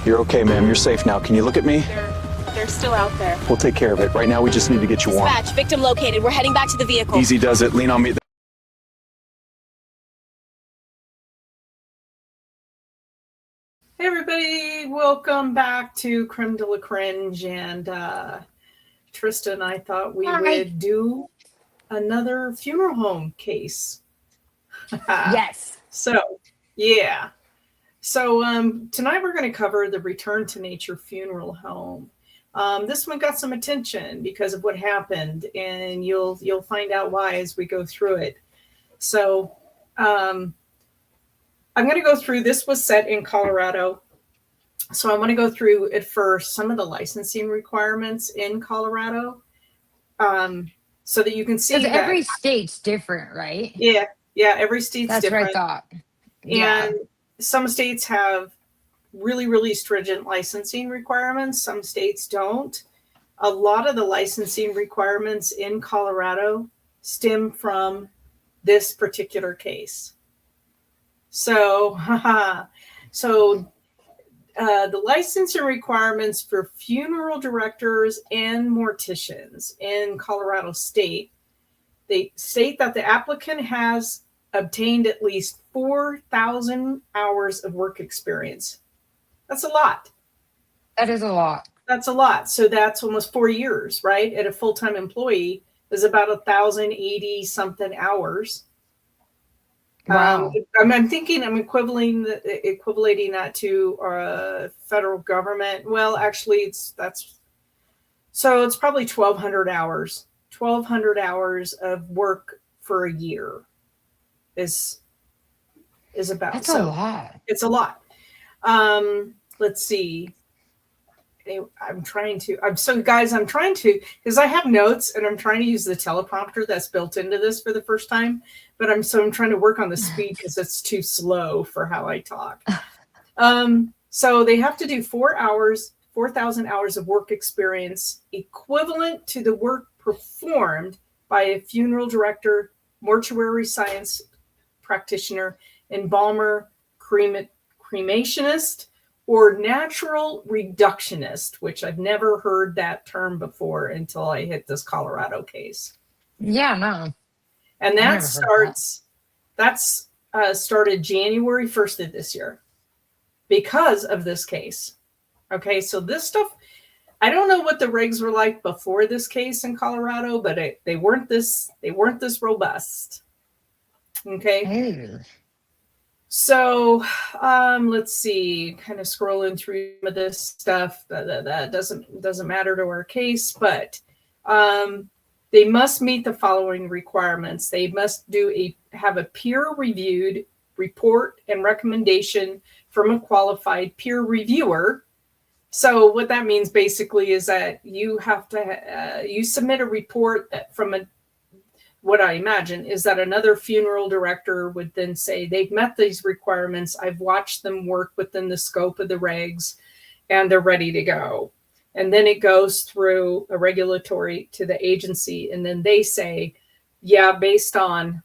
You're okay, ma'am. You're safe now. Can you look at me? They're still out there. We'll take care of it. Right now, we just need to get you warm. Dispatch, victim located. We're heading back to the vehicle. Easy does it. Lean on me. Hey everybody, welcome back to Creme de la Cringe, and Trista and I thought we would do another funeral home case. Yes. So, yeah. So tonight we're going to cover the Return to Nature Funeral Home. This one got some attention because of what happened, and you'll find out why as we go through it. So I'm going to go through, this was set in Colorado. So I want to go through at first some of the licensing requirements in Colorado, so that you can see that every state's different, right? Yeah, every state's That's different. what I thought. And some states have really, really stringent licensing requirements. Some states don't. A lot of the licensing requirements in Colorado stem from this particular case. So, the licensing requirements for funeral directors and morticians in Colorado state, they state that the applicant has obtained at least 4,000 hours of work experience. That's a lot. That is a lot. That's a lot. So that's almost 4 years, right? At a full-time employee is about 1,080 something hours. Wow. I'm thinking I'm equating that to federal government. Well, actually, it's probably 1,200 hours. 1,200 hours of work for a year is about. That's a lot. It's a lot. Let's see. I'm trying to, because I have notes and I'm trying to use the teleprompter that's built into this for the first time, but I'm trying to work on the speed because it's too slow for how I talk. So they have to do 4,000 hours of work experience equivalent to the work performed by a funeral director, mortuary science practitioner, embalmer, cremationist, or natural reductionist, which I've never heard that term before until I hit this Colorado case. Yeah, no. And that's started January 1st of this year because of this case. Okay, so this stuff, I don't know what the regs were like before this case in Colorado, but they weren't this robust. Okay. Hey. So let's see, kind of scrolling through some of this stuff that doesn't matter to our case, but they must meet the following requirements. They must have a peer-reviewed report and recommendation from a qualified peer reviewer. So what that means basically is that you have to you submit a report that what I imagine is that another funeral director would then say, they've met these requirements. I've watched them work within the scope of the regs and they're ready to go. And then it goes through a regulatory to the agency. And then they say, yeah, based on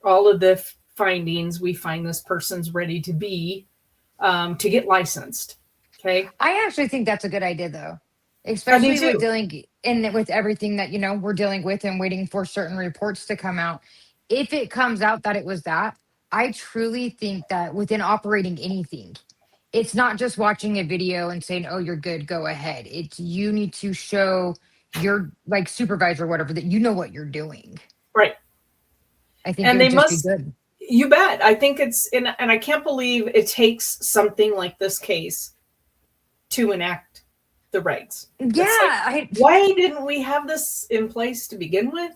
all of the findings, we find this person's ready to to get licensed. Okay. I actually think that's a good idea though. Especially with everything that, we're dealing with and waiting for certain reports to come out. If it comes out that it was that, I truly think that within operating anything, it's not just watching a video and saying, oh, you're good, go ahead. You need to show your supervisor or whatever that you know what you're doing. Right. I think it would just be good. You bet. I think and I can't believe it takes something like this case to enact the regs. Yeah. Why didn't we have this in place to begin with?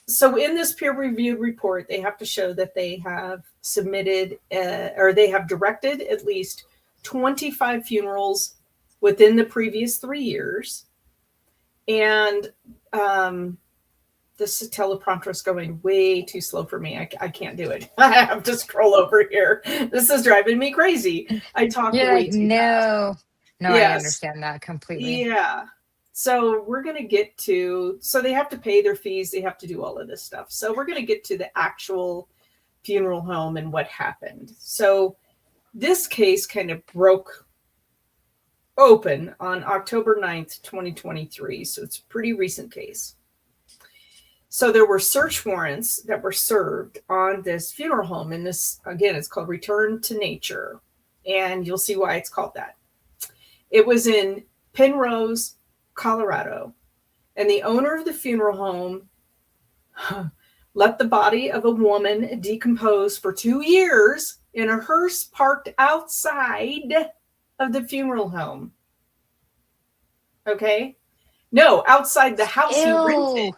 So in this peer-reviewed report, they have to show that they have submitted or they have directed at least 25 funerals within the previous 3 years. And this teleprompter is going way too slow for me. I can't do it. I have to scroll over here. This is driving me crazy. I talk way too fast. No, yes. I understand that completely. Yeah. So we're going to get so they have to pay their fees. They have to do all of this stuff. So we're going to get to the actual funeral home and what happened. So this case kind of broke open on October 9th, 2023. So it's a pretty recent case. So there were search warrants that were served on this funeral home. And this, again, it's called Return to Nature. And you'll see why it's called that. It was in Penrose, Colorado. And the owner of the funeral home let the body of a woman decompose for 2 years in a hearse parked outside of the funeral home. Okay? No, outside the house he rented.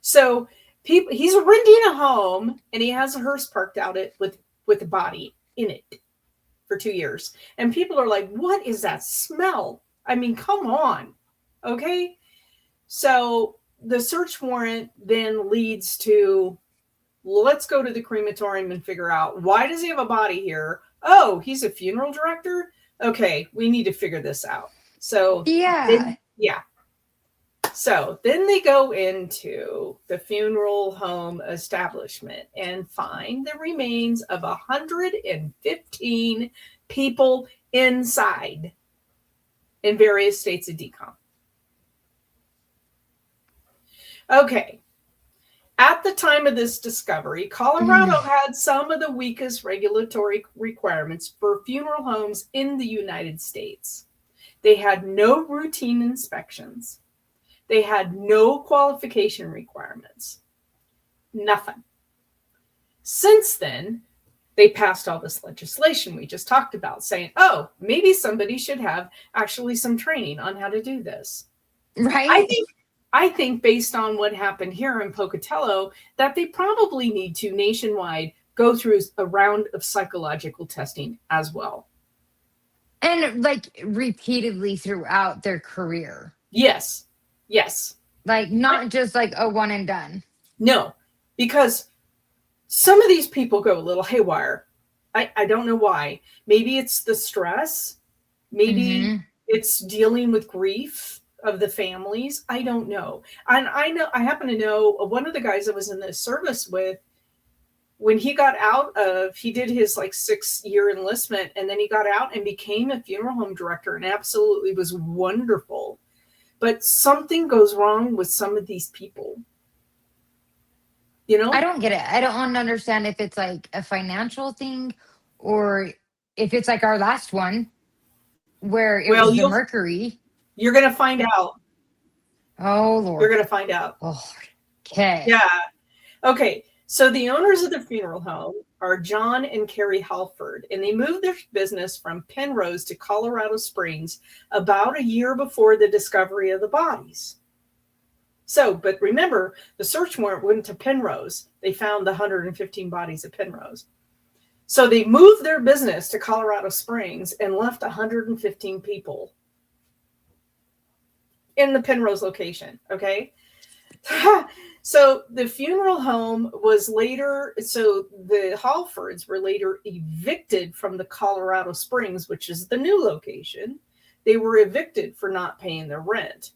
So he's renting a home and he has a hearse parked out it with a body in it for 2 years. And people are like, what is that smell? I mean, come on. Okay? So the search warrant then leads to, let's go to the crematorium and figure out, why does he have a body here? Oh, he's a funeral director? Okay, we need to figure this out. So So then they go into the funeral home establishment and find the remains of 115 people inside in various states of decomp. Okay. At the time of this discovery, Colorado had some of the weakest regulatory requirements for funeral homes in the United States. They had no routine inspections. They had no qualification requirements. Nothing. Since then, they passed all this legislation we just talked about, saying, oh, maybe somebody should have actually some training on how to do this. Right. I think based on what happened here in Pocatello, that they probably need to nationwide go through a round of psychological testing as well. And like repeatedly throughout their career. Yes. Like not just like a one and done. No, because some of these people go a little haywire. I don't know why. Maybe it's the stress. Maybe it's dealing with grief of the families. I don't know. And I happen to know one of the guys I was in the service with, when he got out he did his like 6-year enlistment, and then he got out and became a funeral home director and absolutely was wonderful. But something goes wrong with some of these people. You know? I don't get it. I don't understand if it's like a financial thing or if it's like our last one where it was the mercury. You're going to find out. Oh, Lord. You're going to find out. Oh, okay. Yeah. Okay. So the owners of the funeral home are John and Carrie Halford, and they moved their business from Penrose to Colorado Springs about a year before the discovery of the bodies. So, but remember, the search warrant went to Penrose. They found the 115 bodies at Penrose. So they moved their business to Colorado Springs and left 115 people in the Penrose location. Okay. So the funeral home was later, so the Halfords were later evicted from the Colorado Springs, which is the new location. They were evicted for not paying their rent.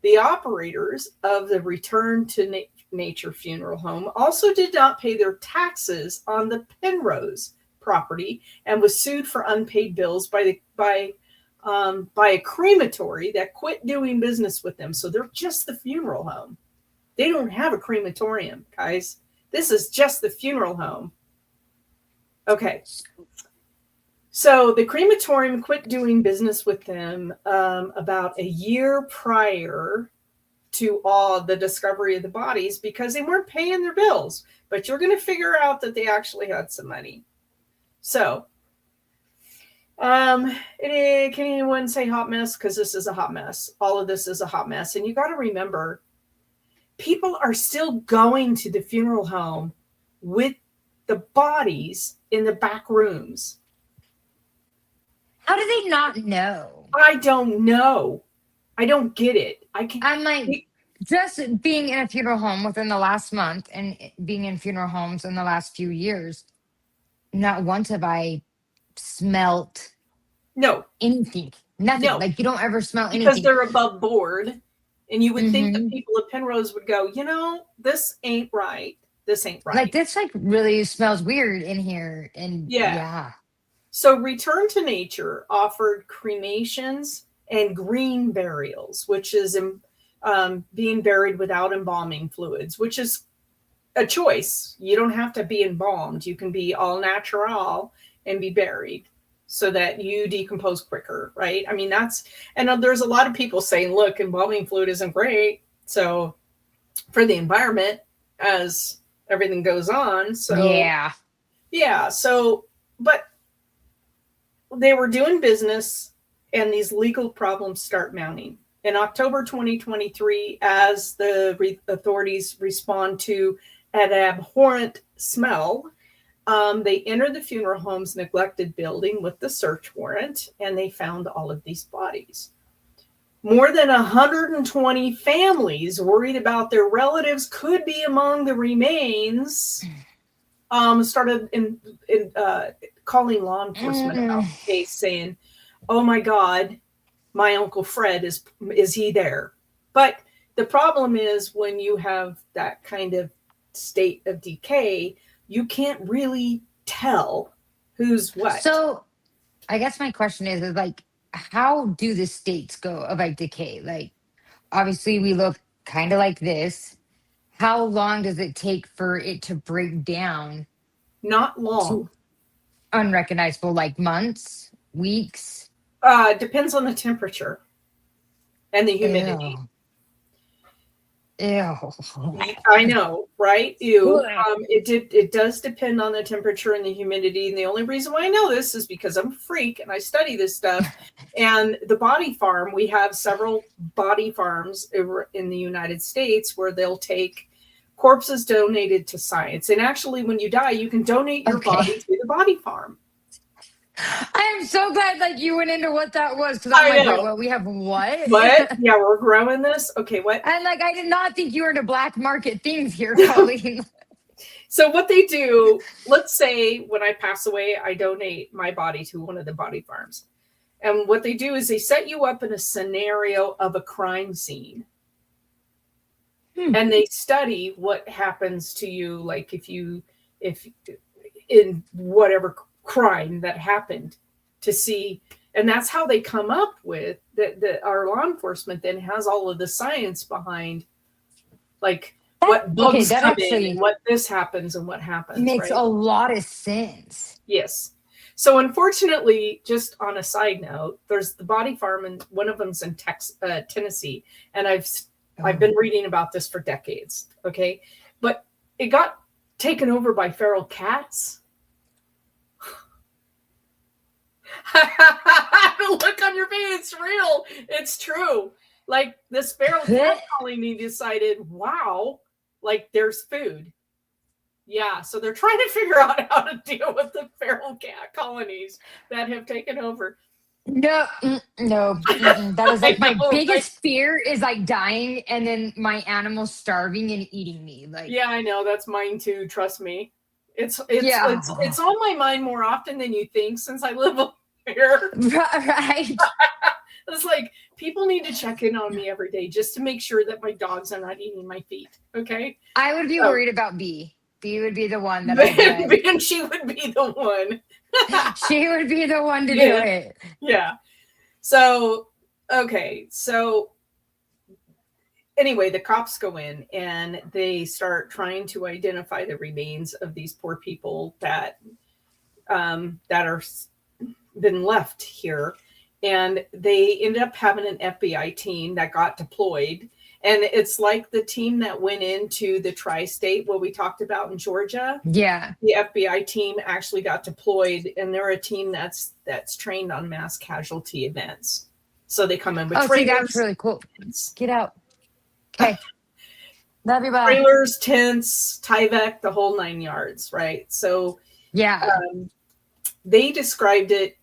The operators of the Return to Nature funeral home also did not pay their taxes on the Penrose property and was sued for unpaid bills by a crematory that quit doing business with them. So they're just the funeral home. They don't have a crematorium, guys. This is just the funeral home. Okay. So the crematorium quit doing business with them about a year prior to all the discovery of the bodies because they weren't paying their bills. But you're going to figure out that they actually had some money. So, can anyone say hot mess? Because this is a hot mess. All of this is a hot mess. And you got to remember, people are still going to the funeral home with the bodies in the back rooms. How do they not know? I don't know. I don't get it. I'm like, just being in a funeral home within the last month and being in funeral homes in the last few years, not once have I smelt anything. Nothing. No. Like you don't ever smell anything. Because they're above board. And you would think the people of Penrose would go, this ain't right. This ain't right. Like this really smells weird in here. And yeah. So Return to Nature offered cremations and green burials, which is being buried without embalming fluids, which is a choice. You don't have to be embalmed. You can be all natural and be buried so that you decompose quicker, right? I mean, and there's a lot of people saying, look, embalming fluid isn't great. So for the environment as everything goes on. So yeah. So, but they were doing business and these legal problems start mounting. In October 2023, as the authorities respond to an abhorrent smell, they entered the funeral home's neglected building with the search warrant, and they found all of these bodies. More than 120 families worried about their relatives could be among the remains started calling law enforcement about the case, saying, oh my God, my Uncle Fred, is he there? But the problem is when you have that kind of state of decay, you can't really tell who's what. So I guess my question is like, how do the states go of like decay? Like, obviously we look kind of like this. How long does it take for it to break down? Not long. Unrecognizable, like months, weeks? Depends on the temperature and the humidity. Ew. I know, right? Ew. It does depend on the temperature and the humidity. And the only reason why I know this is because I'm a freak and I study this stuff. And the body farm, we have several body farms in the United States where they'll take corpses donated to science. And actually, when you die, you can donate your body to the body farm. I'm so glad like you went into what that was, because I'm like, wait, well, we have what? What? Yeah, we're growing this. Okay, what? And like, I did not think you were into black market things here, Colleen. So what they do, let's say when I pass away, I donate my body to one of the body farms. And what they do is they set you up in a scenario of a crime scene. And they study what happens to you, like if in whatever crime that happened, to see. And that's how they come up with that our law enforcement then has all of the science behind, like what bugs come in and what this happens and what happens. Makes a lot of sense. Yes. So unfortunately, just on a side note, there's the body farm, and one of them's in Tennessee. And I've been reading about this for decades. Okay. But it got taken over by feral cats. The look on your face, it's real. It's true. Like this feral cat colony decided, wow, like there's food. Yeah, so they're trying to figure out how to deal with the feral cat colonies that have taken over. No. That is like my biggest fear is like dying and then my animal starving and eating me. Like, yeah, I know, that's mine too. Trust me, it's on my mind more often than you think since I live up here. Right. It's like people need to check in on me every day just to make sure that my dogs are not eating my feet. Okay. I would be worried about B. B would be the one that and she would be the one. She would be the one to do it. Yeah. So, okay. So anyway, the cops go in and they start trying to identify the remains of these poor people that are been left here. And they ended up having an FBI team that got deployed. And it's like the team that went into the tri-state, what we talked about in Georgia. Yeah. The FBI team actually got deployed, and they're a team that's trained on mass casualty events. So they come in with trailers. See, that's really cool. Get out. Okay. Love you, bye. Trailers, tents, Tyvek, the whole 9 yards, right? So yeah, they described it.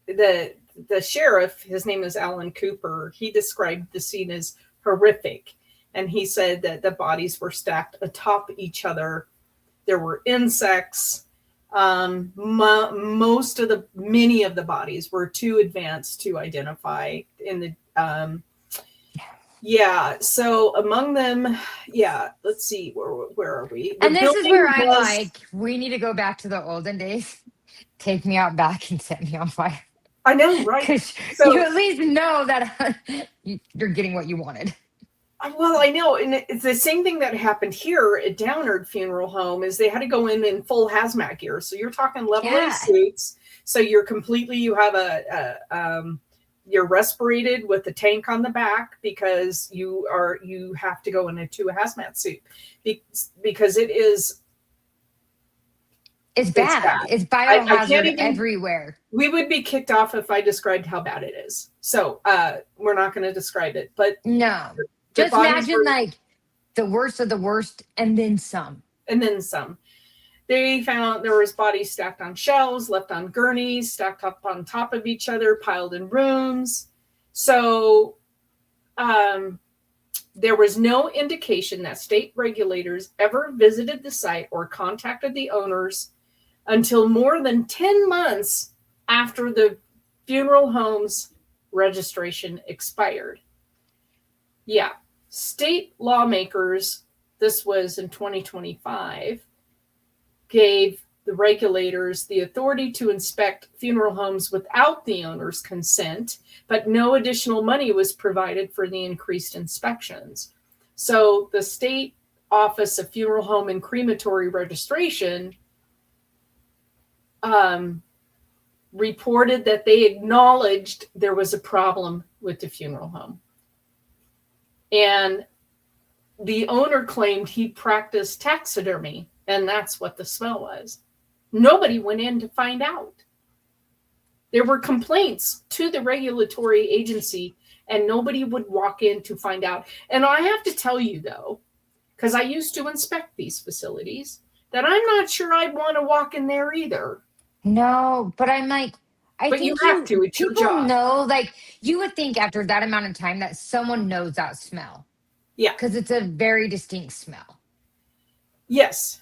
The sheriff, his name is Alan Cooper. He described the scene as horrific, and he said that the bodies were stacked atop each other. There were insects. Many of the bodies were too advanced to identify in the so among them, let's see, where are we? And this is where I'm like, we need to go back to the olden days. take me out back and set me on fire. I know, right? Because So, you at least know that you're getting what you wanted. well, I know, and it's the same thing that happened here at Downard Funeral Home. Is they had to go in full hazmat gear. So you're talking level A Yeah. suits. So you're completely, you have you're respirated with a tank on the back because you have to go into a hazmat suit because It's bad. It's I can't biohazard even, everywhere. we would be kicked off if I described how bad it is. So we're not going to describe it, but No. the Just bodies imagine were, like the worst of the worst and then some. and then some. They found there was bodies stacked on shelves, left on gurneys, stacked up on top of each other, piled in rooms. So there was no indication that state regulators ever visited the site or contacted the owners until more than 10 months after the funeral home's registration expired. Yeah, state lawmakers, this was in 2025, gave the regulators the authority to inspect funeral homes without the owner's consent, but no additional money was provided for the increased inspections. So the state Office of Funeral Home and Crematory Registration reported that they acknowledged there was a problem with the funeral home. And the owner claimed he practiced taxidermy, and that's what the smell was. Nobody went in to find out. There were complaints to the regulatory agency, and nobody would walk in to find out. And I have to tell you, though, because I used to inspect these facilities, that I'm not sure I'd want to walk in there either. No, but I'm like, I But think you have to. It's your people job. know, like, you would think after that amount of time that someone knows that smell. Yeah. Because it's a very distinct smell. Yes.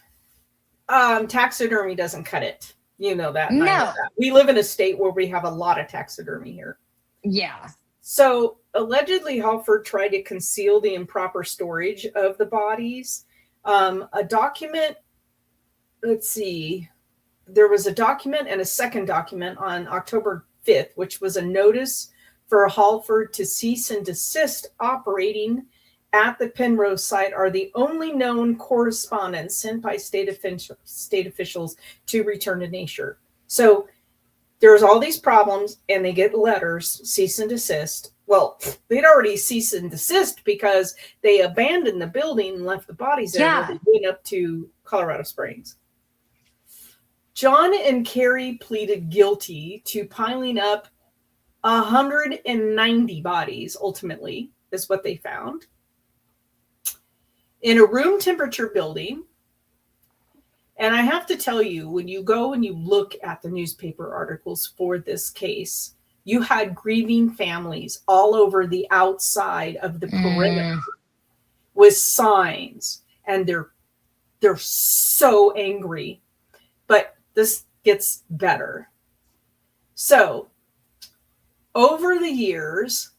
Taxidermy doesn't cut it. You know that. No. I know that. We live in a state where we have a lot of taxidermy here. Yeah. So allegedly, Halford tried to conceal the improper storage of the bodies. A document, let's see, there was a document and a second document on October 5th, which was a notice for Halford to cease and desist operating at the Penrose site are the only known correspondence sent by state officials to return to nature. So there's all these problems, and they get letters, cease and desist. Well, they'd already cease and desist because they abandoned the building and left the bodies there. Yeah. They went up to Colorado Springs. John and Carrie pleaded guilty to piling up 190 bodies, ultimately, is what they found, in a room temperature building. And I have to tell you, when you go and you look at the newspaper articles for this case, you had grieving families all over the outside of the perimeter with signs, and they're so angry. But this gets better. So over the years,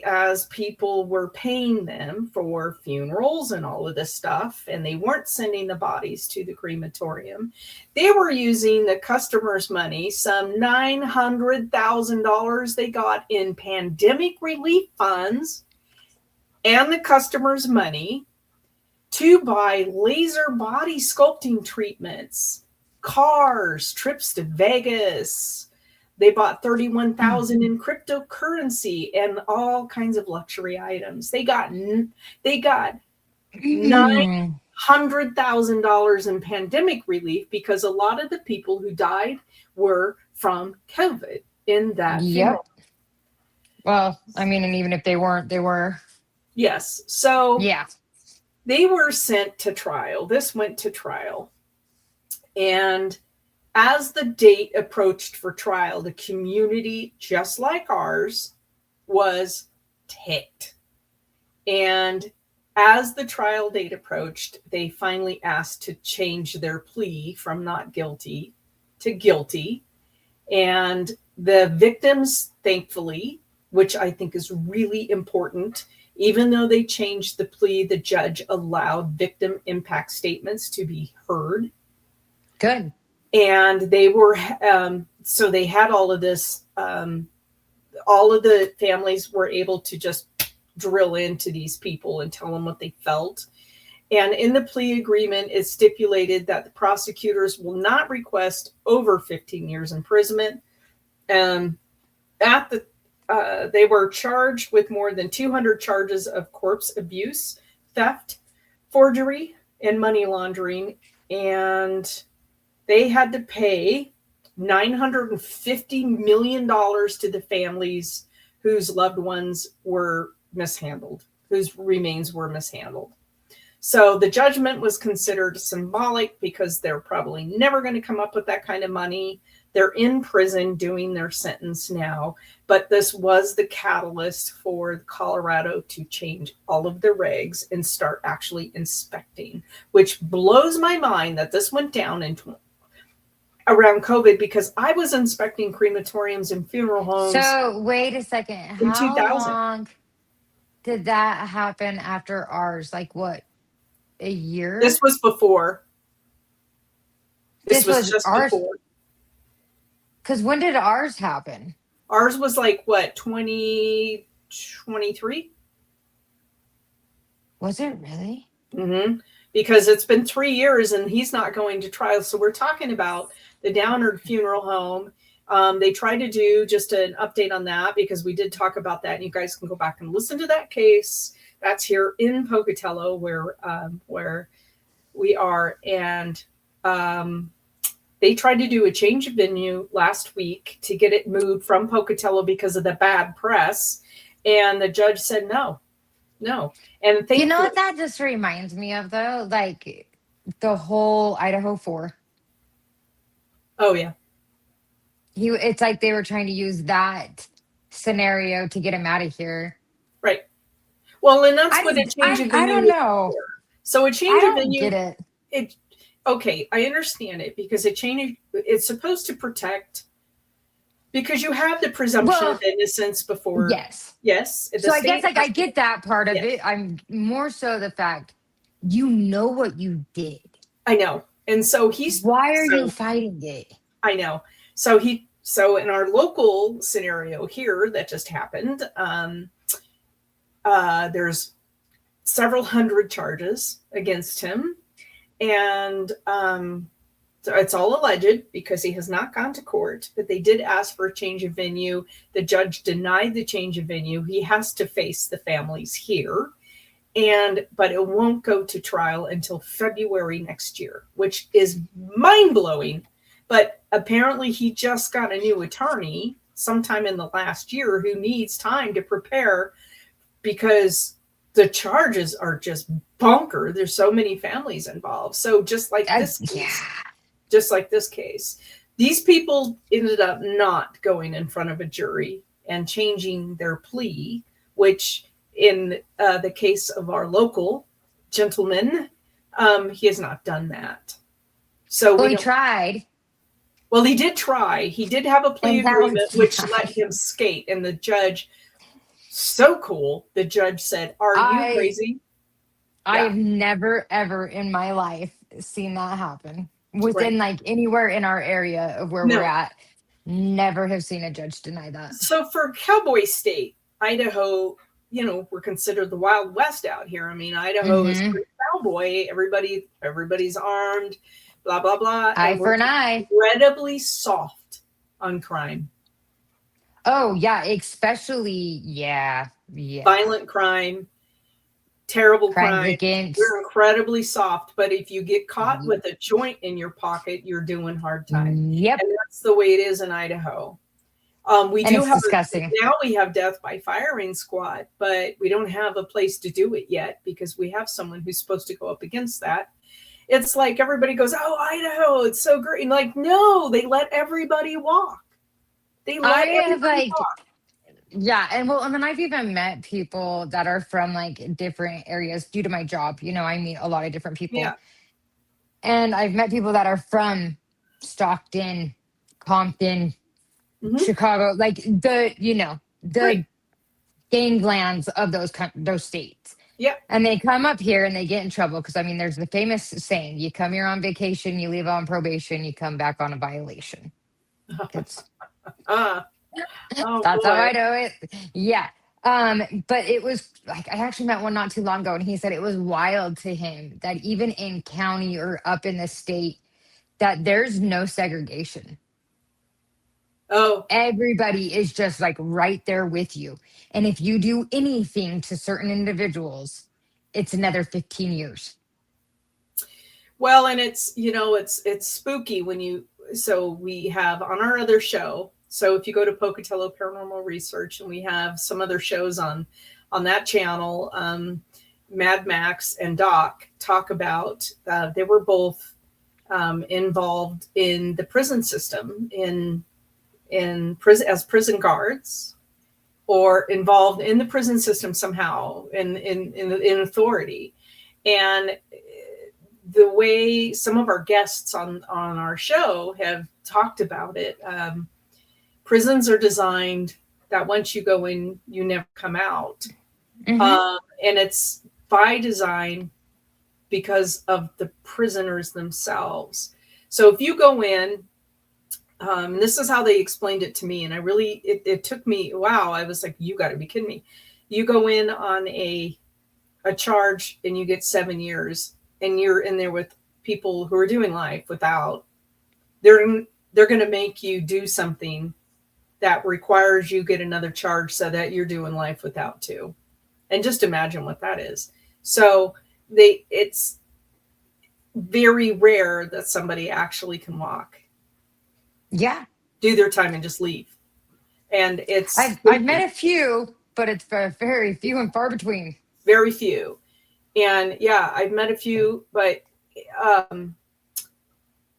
as people were paying them for funerals and all of this stuff, and they weren't sending the bodies to the crematorium, they were using the customers' money, some $900,000 they got in pandemic relief funds, and the customers' money to buy laser body sculpting treatments, cars, trips to Vegas. They bought $31,000 in cryptocurrency and all kinds of luxury items. They got $900,000 in pandemic relief because a lot of the people who died were from COVID in that funeral. Well, I mean, and even if they weren't, they were. Yes. So yeah, they were sent to trial. This went to trial. And as the date approached for trial, the community, just like ours, was ticked. And as the trial date approached, they finally asked to change their plea from not guilty to guilty. And the victims, thankfully, which I think is really important, even though they changed the plea, the judge allowed victim impact statements to be heard. good. And they were, so they had all of this, all of the families were able to just drill into these people and tell them what they felt. And in the plea agreement, it stipulated that the prosecutors will not request over 15 years imprisonment. They were charged with more than 200 charges of corpse abuse, theft, forgery, and money laundering. And they had to pay $950 million to the families whose loved ones were mishandled, whose remains were mishandled. So the judgment was considered symbolic because they're probably never going to come up with that kind of money. They're in prison doing their sentence now, but this was the catalyst for Colorado to change all of their regs and start actually inspecting, which blows my mind that this went down around COVID, because I was inspecting crematoriums and funeral homes. So wait a second. In How 2000. long did that happen after ours? Like what? A year? This was before. This was just ours. before. Because when did ours happen? Ours was like what, 2023? Was it really? Mm-hmm. Because it's been 3 years and he's not going to trial. So we're talking about the Downard Funeral Home. They tried to do just an update on that because we did talk about that. And you guys can go back and listen to that case. That's here in Pocatello where we are. And they tried to do a change of venue last week to get it moved from Pocatello because of the bad press. And the judge said no. And you know what that just reminds me of, though? Like the whole Idaho 4. Oh, yeah. It's like they were trying to use that scenario to get him out of here. Right. Well, and that's what a change of venue I don't know. For. So a change of venue. Get it. Okay, I understand it because it's supposed to protect, because you have the presumption of innocence before. Yes. So I guess I get that part of it. I'm more so the fact you know what you did. I know. And so why are you fighting it? I know. So in our local scenario here that just happened, there's several hundred charges against him. And so it's all alleged because he has not gone to court, but they did ask for a change of venue. The judge denied the change of venue. He has to face the families here. But it won't go to trial until February next year, which is mind-blowing. But apparently he just got a new attorney sometime in the last year who needs time to prepare because the charges are just bunker. There's so many families involved. So just like this case, these people ended up not going in front of a jury and changing their plea, which in the case of our local gentleman, he has not done that. So he tried. Well, he did try. He did have a plea agreement, which let him skate. And the judge, so cool, the judge said, "Are you crazy?" I've never, ever in my life seen that happen within like anywhere in our area of where we're at. Never have seen a judge deny that. So for Cowboy State, Idaho, we're considered the Wild West out here. I mean, Idaho is pretty cowboy. Everybody's armed, blah, blah, blah. Eye for an eye. Incredibly soft on crime. Oh, yeah. Especially, violent crime, terrible crime. We're incredibly soft. But if you get caught with a joint in your pocket, you're doing hard time. Yep. And that's the way it is in Idaho. Disgusting. Now we have death by firing squad, but we don't have a place to do it yet because we have someone who's supposed to go up against that. It's like everybody goes, "Oh, Idaho, it's so great." And like, no, they let everybody walk. They let everybody walk. Yeah, and then I've even met people that are from like different areas due to my job. I meet a lot of different people. Yeah. And I've met people that are from Stockton, Compton, Chicago, like the ganglands of those states. Yeah. And they come up here and they get in trouble because, I mean, there's the famous saying: you come here on vacation, you leave on probation, you come back on a violation. That's Uh, oh That's how boy. I know it. Yeah. But it was like I actually met one not too long ago, and he said it was wild to him that even in county or up in the state, that there's no segregation. Oh, Everybody is just like right there with you. And if you do anything to certain individuals, it's another 15 years. well, and it's, it's spooky when so we have on our other show. So if you go to Pocatello Paranormal Research, and we have some other shows on that channel, Mad Max and Doc talk about, they were both involved in the prison system, in prison as prison guards, or involved in the prison system somehow in authority. And the way some of our guests on our show have talked about it, prisons are designed that once you go in, you never come out. And it's by design because of the prisoners themselves. So if you go in, this is how they explained it to me, and it took me, wow, I was like, you got to be kidding me. You go in on a charge and you get 7 years, and you're in there with people who are doing life without. They're going to make you do something that requires you get another charge so that you're doing life without too. And just imagine what that is. So it's very rare that somebody actually can walk, do their time and just leave. And I've met a few, but it's very few and far between. Very few. And yeah, I've met a few, but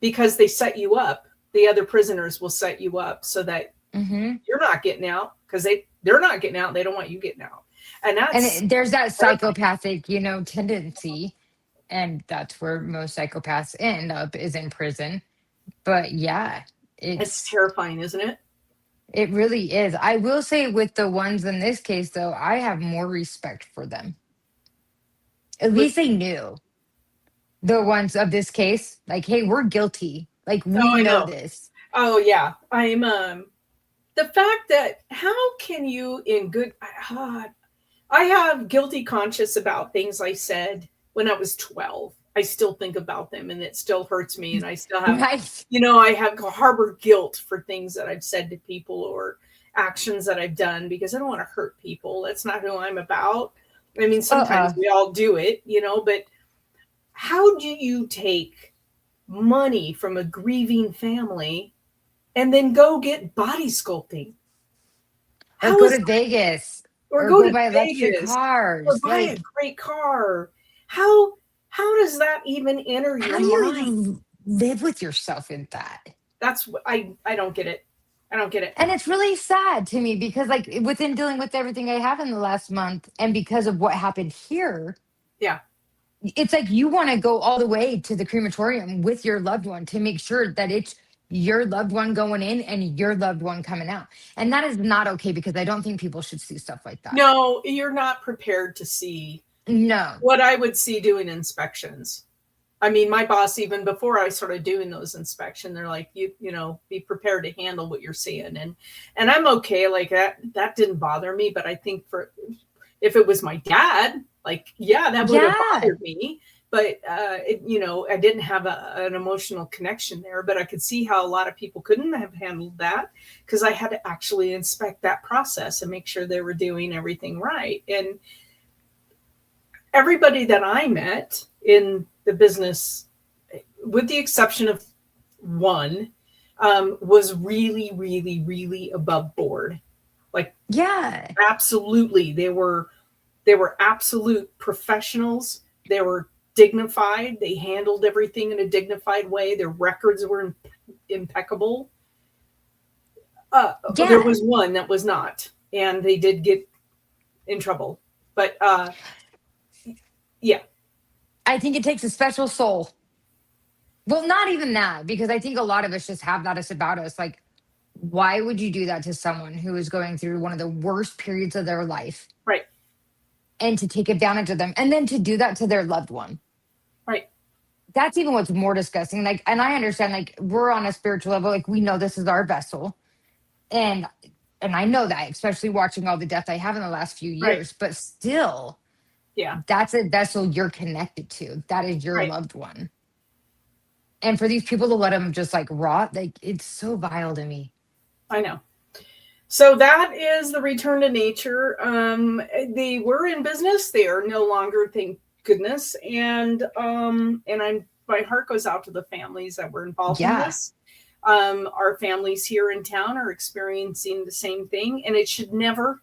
because they set you up, the other prisoners will set you up so that you're not getting out, because they're not getting out. They don't want you getting out. And there's that psychopathic, tendency. And that's where most psychopaths end up, is in prison. But yeah, it's terrifying, isn't it? It really is. I will say, with the ones in this case, though, I have more respect for them. At least they knew. The ones of this case, like, hey, we're guilty. Like, we know this. Oh yeah, I'm. The fact that how can you in good? I have guilty conscience about things I said when I was 12. I still think about them, and it still hurts me, and I still have, Right. I have harbor guilt for things that I've said to people or actions that I've done, because I don't want to hurt people. That's not who I'm about. I mean, sometimes we all do it, but how do you take money from a grieving family and then go get body sculpting? Or go to Vegas. Or go to buy Vegas, electric cars. or buy a great car. How does that even enter your mind? How do you even live with yourself in that? That's what I don't get it. I don't get it. And it's really sad to me, because like within dealing with everything I have in the last month, and because of what happened here. Yeah. It's like you want to go all the way to the crematorium with your loved one to make sure that it's your loved one going in and your loved one coming out. And that is not okay, because I don't think people should see stuff like that. No, you're not prepared to see what I would see doing inspections. I mean, my boss, even before I started doing those inspections, they're like, you be prepared to handle what you're seeing. And I'm okay. Like that didn't bother me. But I think if it was my dad, like, yeah, that would have bothered me. But, I didn't have an emotional connection there, but I could see how a lot of people couldn't have handled that, because I had to actually inspect that process and make sure they were doing everything right. And everybody that I met in the business, with the exception of one, was really, really, really above board. Like, yeah, absolutely. They were absolute professionals. They were dignified. They handled everything in a dignified way. Their records were impeccable. There was one that was not, and they did get in trouble. But yeah. I think it takes a special soul. Well, not even that, because I think a lot of us just have that about us. Like, why would you do that to someone who is going through one of the worst periods of their life? Right. and to take advantage of them, and then to do that to their loved one. Right. That's even what's more disgusting. Like, and I understand, like, we're on a spiritual level, like we know this is our vessel. And I know that, especially watching all the death I have in the last few Right. years, but still, Yeah. that's a vessel you're connected to. That is your Right. loved one. And for these people to let them just like rot, like it's so vile to me. I know. So that is the return to nature. They were in business. They are no longer, thank goodness. And my heart goes out to the families that were involved in this. Our families here in town are experiencing the same thing, and it should never,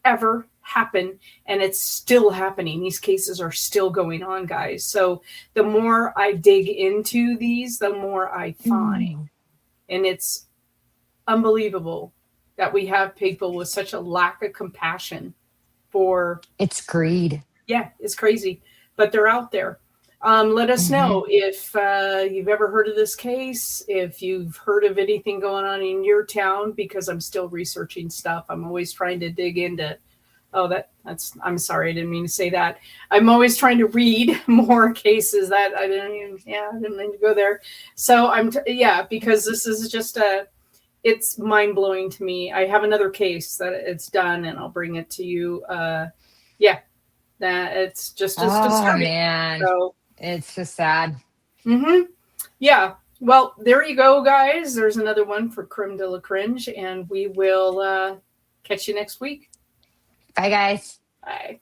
ever happen. And it's still happening. These cases are still going on, guys. So the more I dig into these, the more I find. And it's unbelievable that we have people with such a lack of compassion for. It's greed. Yeah, it's crazy, but they're out there. Let us know if you've ever heard of this case, if you've heard of anything going on in your town, because I'm still researching stuff. I'm always trying to dig into, I'm sorry, I didn't mean to say that. I'm always trying to read more cases that I didn't mean to go there. So because this is just it's mind blowing to me. I have another case that it's done and I'll bring it to you. That it's just disturbing. Man. So, it's just sad. Yeah. Well, there you go, guys. There's another one for Creme de la Cringe, and we will catch you next week. Bye, guys. Bye.